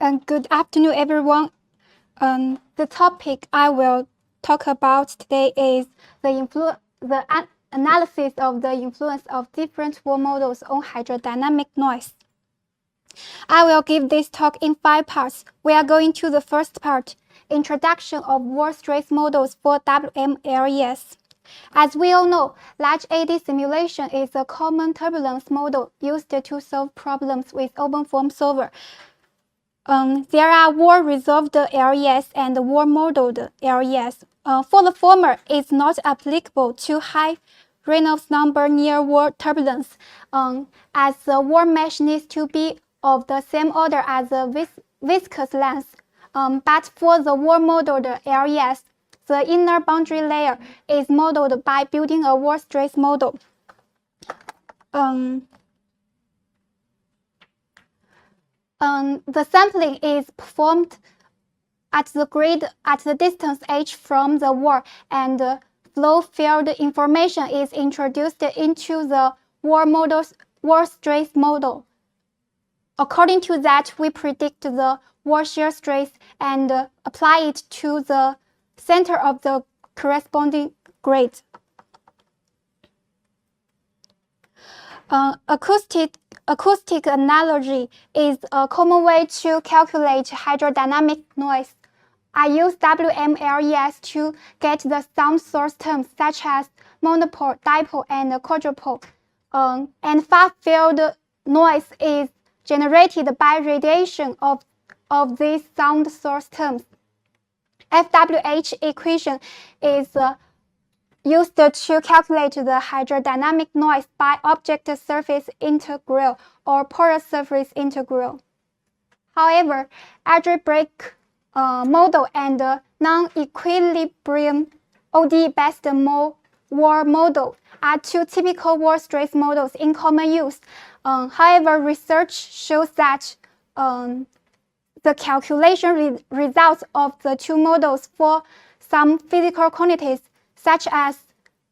And good afternoon, everyone. The topic I will talk about today is the analysis of the influence of different Ward models on hydrodynamic noise. I will give this talk in 5 parts. We are going to the first part, Introduction of Ward stress models for WMLES. As we all know, large Eddy simulation is a common turbulence model used to solve problems with open-form solver. There are Ward-resolved LES and Ward-modeled LES. For the former, it's not applicable to high Reynolds number near Ward turbulence, as the Ward mesh needs to be of the same order as the viscous length. But for the Ward-modeled LES, the inner boundary layer is modeled by building a Ward stress model. The sampling is performed at the distance h from the Ward, and flow field information is introduced into the Ward stress model. According to that, we predict the Ward shear stress and apply it to the center of the corresponding grade. Acoustic analogy is a common way to calculate hydrodynamic noise. I use WMLES to get the sound source terms such as monopole, dipole, and quadrupole. And far-field noise is generated by radiation of these sound source terms. FWH equation is used to calculate the hydrodynamic noise by object surface integral or porous surface integral. However, algebraic model and non-equilibrium OD-based Ward model are two typical Ward stress models in common use. However, research shows that the calculation results of the two models for some physical quantities such as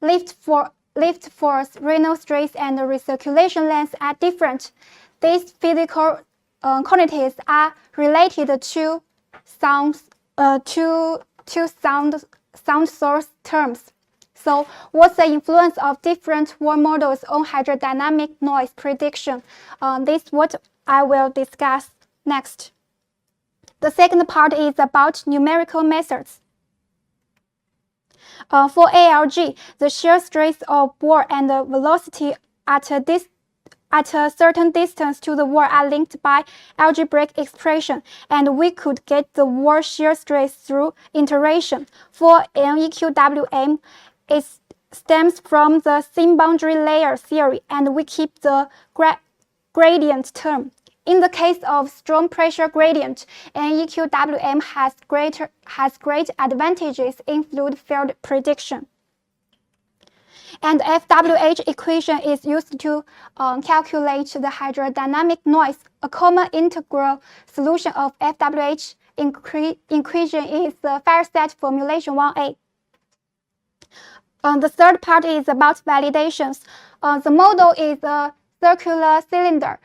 lift force, Reynolds stress, and recirculation length are different. These physical quantities are related to sound source terms. So, what's the influence of different Ward models on hydrodynamic noise prediction? This is what I will discuss next. The second part is about numerical methods. For ALG, the shear stress of Ward and the velocity at a certain distance to the Ward are linked by algebraic expression, and we could get the Ward shear stress through iteration. For NEQWM, it stems from the thin boundary layer theory, and we keep the gradient term. In the case of strong pressure gradient, NEQWM has great advantages in fluid field prediction. And FWH equation is used to calculate the hydrodynamic noise. A common integral solution of FWH equation is the Firestad formulation 1A. The third part is about validations. The model is a circular cylinder.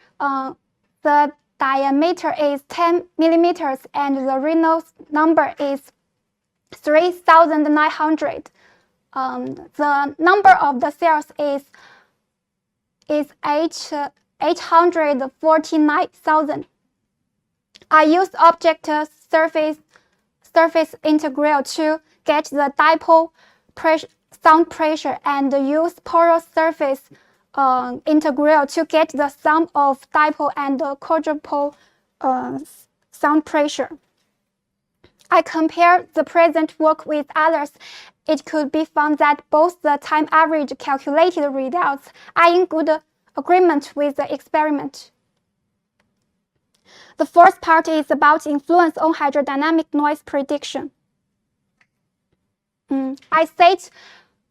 The diameter is 10 millimeters and the Reynolds number is 3,900. The number of the cells is 849,000. I use object surface integral to get the dipole sound pressure and use porous surface integral to get the sum of dipole and quadrupole sound pressure. I compare the present work with others. It could be found that both the time average calculated results are in good agreement with the experiment. The fourth part is about influence on hydrodynamic noise prediction. I set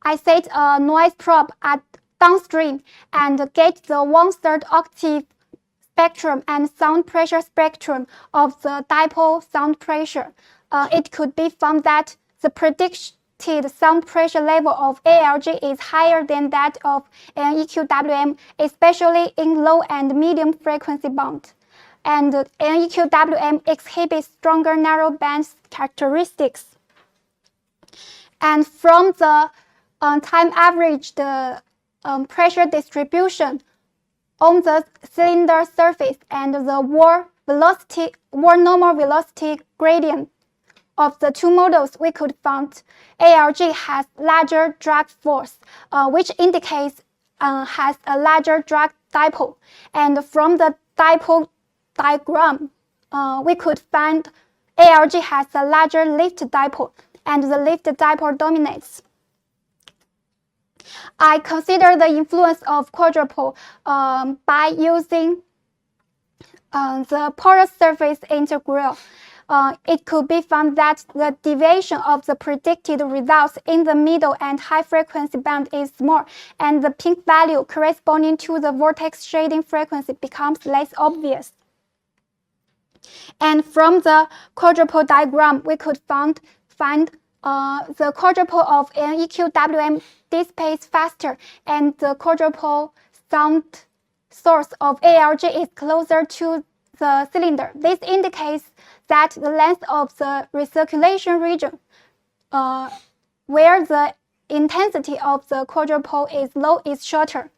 a noise probe at downstream and get the 1/3 octave spectrum and sound pressure spectrum of the dipole sound pressure. It could be found that the predicted sound pressure level of ALG is higher than that of NEQWM, especially in low and medium frequency band. and NEQWM exhibits stronger narrow band characteristics. And from the time average, the pressure distribution on the cylinder surface and the wall normal velocity gradient of the two models, we could find ALG has larger drag force, which indicates has a larger drag dipole. And from the dipole diagram, we could find ALG has a larger lift dipole, and the lift dipole dominates. I consider the influence of quadrupole by using the porous surface integral. It could be found that the deviation of the predicted results in the middle and high frequency band is small, and the pink value corresponding to the vortex shading frequency becomes less obvious. And from the quadrupole diagram, we could find the quadrupole of NEQWM dissipates faster, and the quadrupole sound source of ALG is closer to the cylinder. This indicates that the length of the recirculation region, where the intensity of the quadrupole is low, is shorter.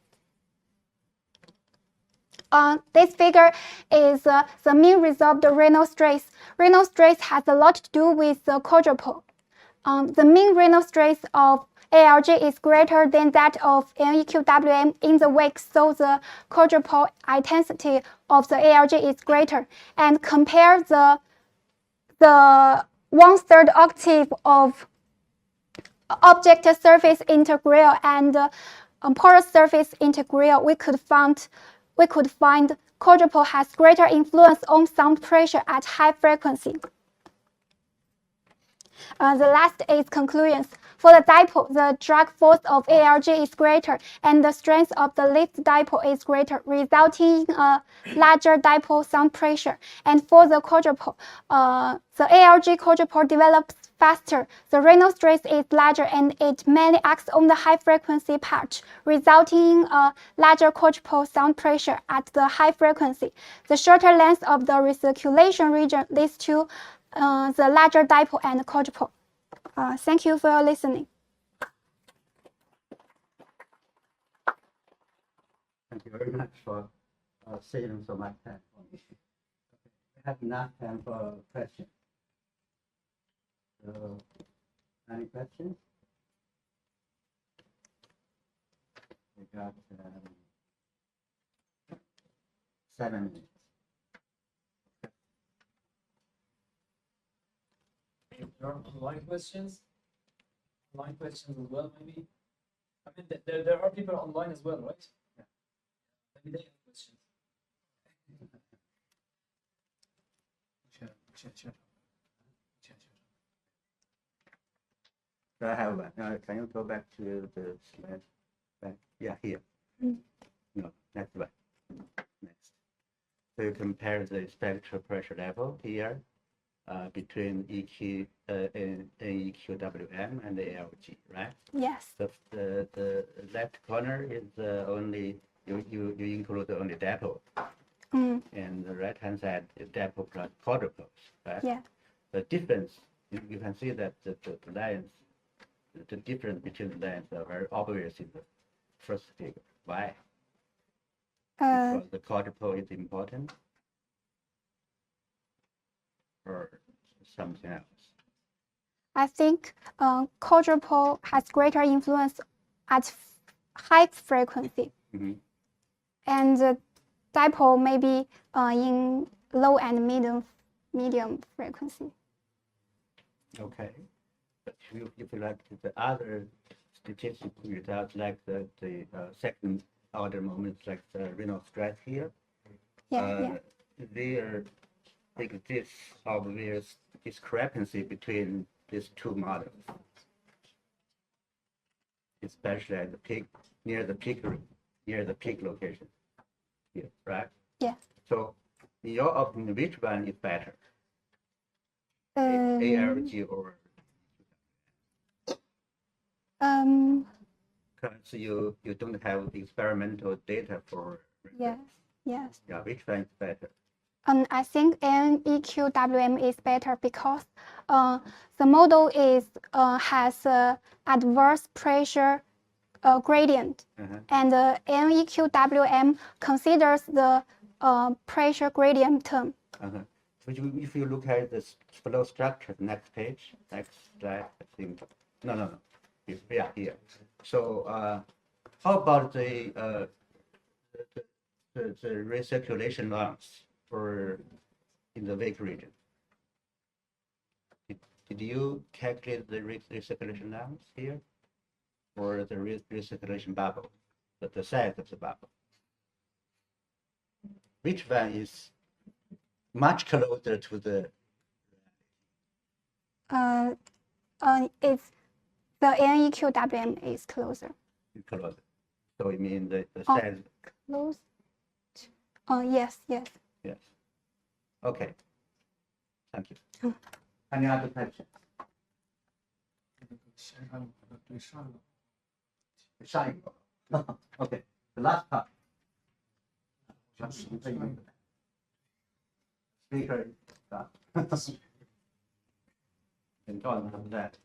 This figure is the mean resolved Reynolds stress. Reynolds stress has a lot to do with the quadrupole. The mean Reynolds stress of ALG is greater than that of NEQWM in the wake, so the quadrupole intensity of the ALG is greater. And compare the 1/3 octave of object surface integral and porous surface integral, we could find quadrupole has greater influence on sound pressure at high frequency. The last is conclusions. For the dipole, the drag force of ALG is greater, and the strength of the lift dipole is greater, resulting in a larger dipole sound pressure. And for the quadrupole, the ALG quadrupole develops faster. The Reynolds stress is larger, and it mainly acts on the high frequency part, resulting in a larger quadrupole sound pressure at the high frequency. The shorter length of the recirculation region leads to the larger dipole and quadrupole. Thank you for your listening. Thank you very much for saving so much time for me. We have enough time for questions. So, any questions? We got 7 minutes. There are online questions. Online questions as well, maybe. I mean, there are people online as well, right? Yeah. Maybe they have questions. Sure. I have one. Can you go back to the slide? Yeah, here. No, that's right. Next. So you compare the spectral pressure level here between NEQWM and the ALG, right? Yes. The left corner is only you include only dipole, and the right hand side is dipole plus quadrupoles, right? Yeah. The difference you can see that the lines, the difference between the lines are very obvious in the first figure. Why? Because the quadrupole is important, or something else? I think quadrupole has greater influence at high frequency, and dipole maybe in low and medium frequency. Okay, but if you like the other statistical results, like the second order moments, like the Reynolds stress here, there exists obvious discrepancy between these two models, especially at the peak, near the peak location here, right? Yeah. So, in your opinion, which one is better? ALG or? Because you don't have experimental data for. Yes. Yeah, which one is better? I think NEQWM is better because the model has adverse pressure gradient, and NEQWM considers the pressure gradient term. So if you look at the flow structure, next page, next slide, I think. No. Here. So how about the recirculation lines for in the wake region? Did you calculate the recirculation lines here, or the recirculation bubble, the size of the bubble? Which one is much closer to the? It's the NEQWM is closer. Closer. So you mean the size? Close. Yes. Yes. Okay. Thank you. Any other questions? 上一个。Okay. The last part. Speaker is done. Enjoy that.